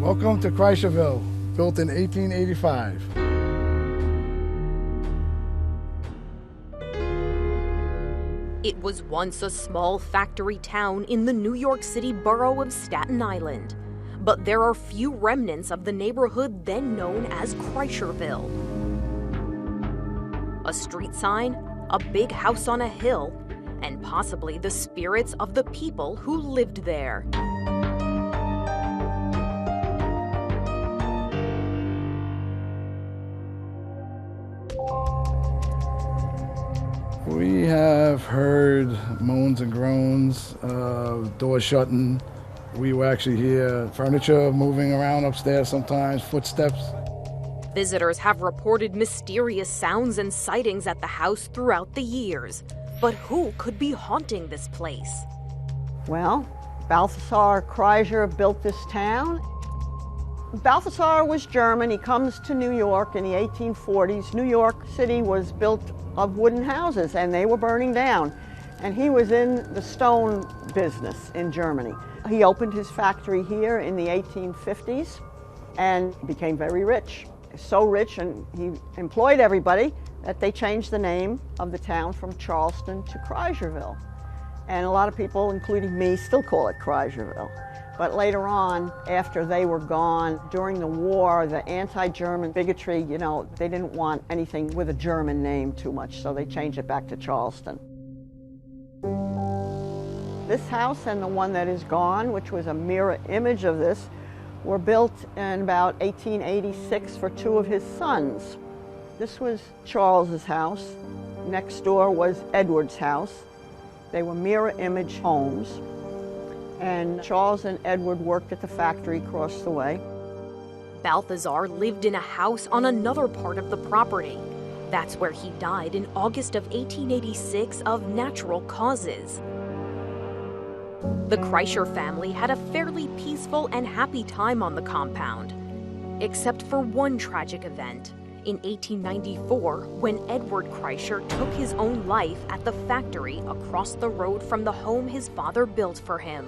Welcome to Kreischerville, built in 1885. It was once a small factory town in the New York City borough of Staten Island, but there are few remnants of the neighborhood then known as Kreischerville. A street sign, a big house on a hill, and possibly the spirits of the people who lived there. We have heard moans and groans, doors shutting. We were actually hear furniture moving around upstairs sometimes, footsteps. Visitors have reported mysterious sounds and sightings at the house throughout the years. But who could be haunting this place? Well, Balthasar Kreischer built this town. Balthasar was German. He comes to New York in the 1840s. New York City was built of wooden houses, and they were burning down. And he was in the stone business in Germany. He opened his factory here in the 1850s and became very rich. So rich, and he employed everybody, that they changed the name of the town from Charleston to Kreischerville. And a lot of people, including me, still call it Kreischerville. But later on, after they were gone, during the war, the anti-German bigotry, they didn't want anything with a German name too much, so they changed it back to Charleston. This house and the one that is gone, which was a mirror image of this, were built in about 1886 for two of his sons. This was Charles's house. Next door was Edward's house. They were mirror image homes. And Charles and Edward worked at the factory across the way. Balthasar lived in a house on another part of the property. That's where he died in August of 1886 of natural causes. The Kreischer family had a fairly peaceful and happy time on the compound, except for one tragic event. In 1894, when Edward Kreischer took his own life at the factory across the road from the home his father built for him.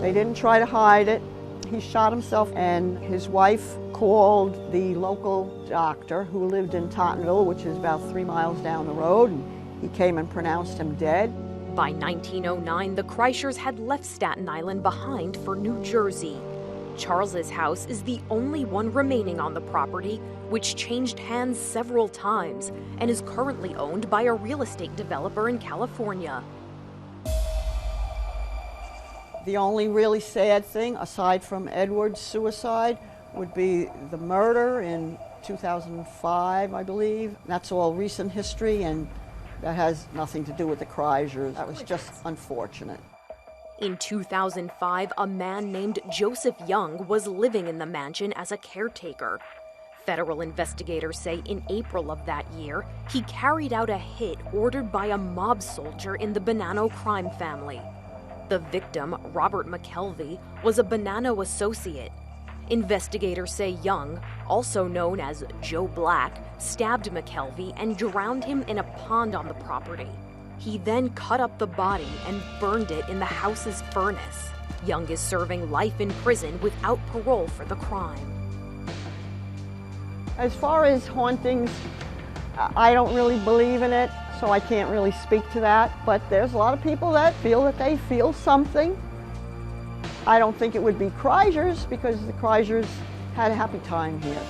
They didn't try to hide it. He shot himself, and his wife called the local doctor who lived in Tottenville, which is about 3 miles down the road, and he came and pronounced him dead. By 1909, the Kreischers had left Staten Island behind for New Jersey. Charles's house is the only one remaining on the property, which changed hands several times and is currently owned by a real estate developer in California. The only really sad thing, aside from Edward's suicide, would be the murder in 2005, I believe. That's all recent history, and that has nothing to do with the Kreischers. That was just unfortunate. In 2005, a man named Joseph Young was living in the mansion as a caretaker. Federal investigators say in April of that year, he carried out a hit ordered by a mob soldier in the Bonanno crime family. The victim, Robert McKelvey, was a Bonanno associate. Investigators say Young, also known as Joe Black, stabbed McKelvey and drowned him in a pond on the property. He then cut up the body and burned it in the house's furnace. Young is serving life in prison without parole for the crime. As far as hauntings, I don't really believe in it, so I can't really speak to that. But there's a lot of people that feel that they feel something. I don't think it would be Kreischers, because the Kreischers had a happy time here.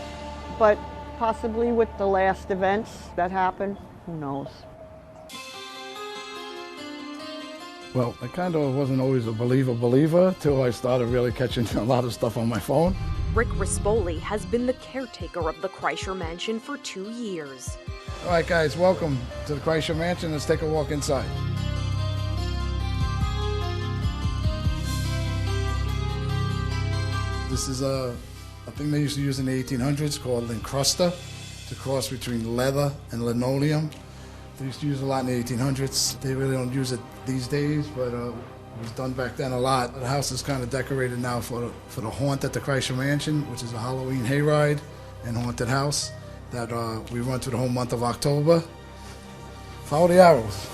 But possibly with the last events that happened, who knows? Well, I kind of wasn't always a believer till I started really catching a lot of stuff on my phone. Rick Rispoli has been the caretaker of the Kreischer Mansion for 2 years. All right, guys, welcome to the Kreischer Mansion. Let's take a walk inside. This is a thing they used to use in the 1800s called encruster. It's a cross between leather and linoleum. They used to use it a lot in the 1800s. They really don't use it these days, but it was done back then a lot. The house is kind of decorated now for the haunt at the Kreischer Mansion, which is a Halloween hayride and haunted house that we run through the whole month of October. Follow the arrows.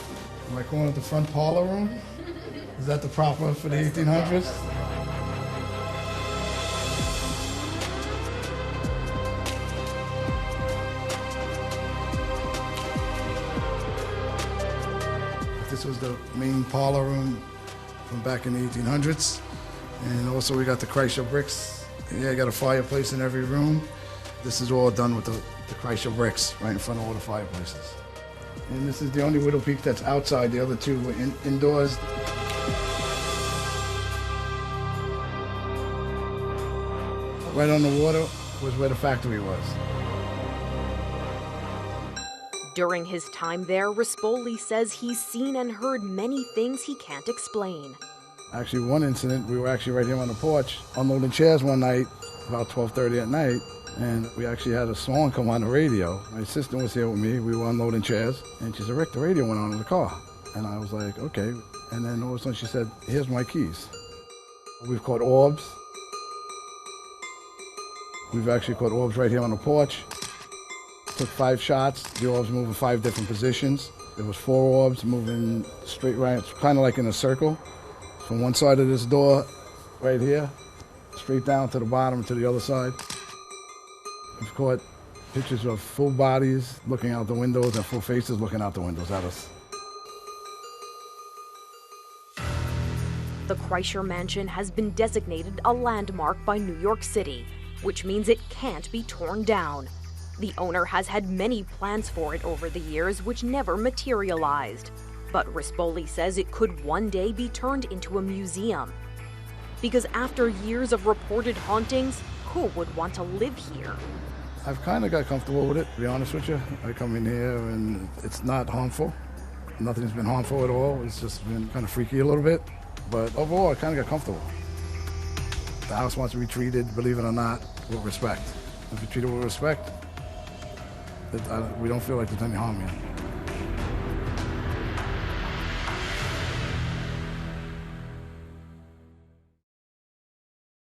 Am I going to the front parlor room? Is that the proper for the 1800s? This was the main parlor room from back in the 1800s. And also we got the Kreischer bricks. Yeah, I got a fireplace in every room. This is all done with the Kreischer bricks right in front of all the fireplaces. And this is the only widow peak that's outside. The other two were indoors. Right on the water was where the factory was. During his time there, Rispoli says he's seen and heard many things he can't explain. Actually, one incident, we were actually right here on the porch unloading chairs one night, about 12:30 at night, and we actually had a song come on the radio. My assistant was here with me, we were unloading chairs, and she said, "Rick, the radio went on in the car." And I was like, okay. And then all of a sudden she said, "Here's my keys." We've caught orbs. We've actually caught orbs right here on the porch. Took 5 shots, the orbs moved in 5 different positions. There was 4 orbs moving straight right, kind of like in a circle. From one side of this door, right here, straight down to the bottom to the other side. We've caught pictures of full bodies looking out the windows and full faces looking out the windows at us. The Kreischer Mansion has been designated a landmark by New York City, which means it can't be torn down. The owner has had many plans for it over the years, which never materialized. But Rispoli says it could one day be turned into a museum. Because after years of reported hauntings, who would want to live here? I've kind of got comfortable with it, to be honest with you. I come in here and it's not harmful. Nothing's been harmful at all. It's just been kind of freaky a little bit. But overall, I kind of got comfortable. The house wants to be treated, believe it or not, with respect. If you treat it with respect, we don't feel like there's any harm here.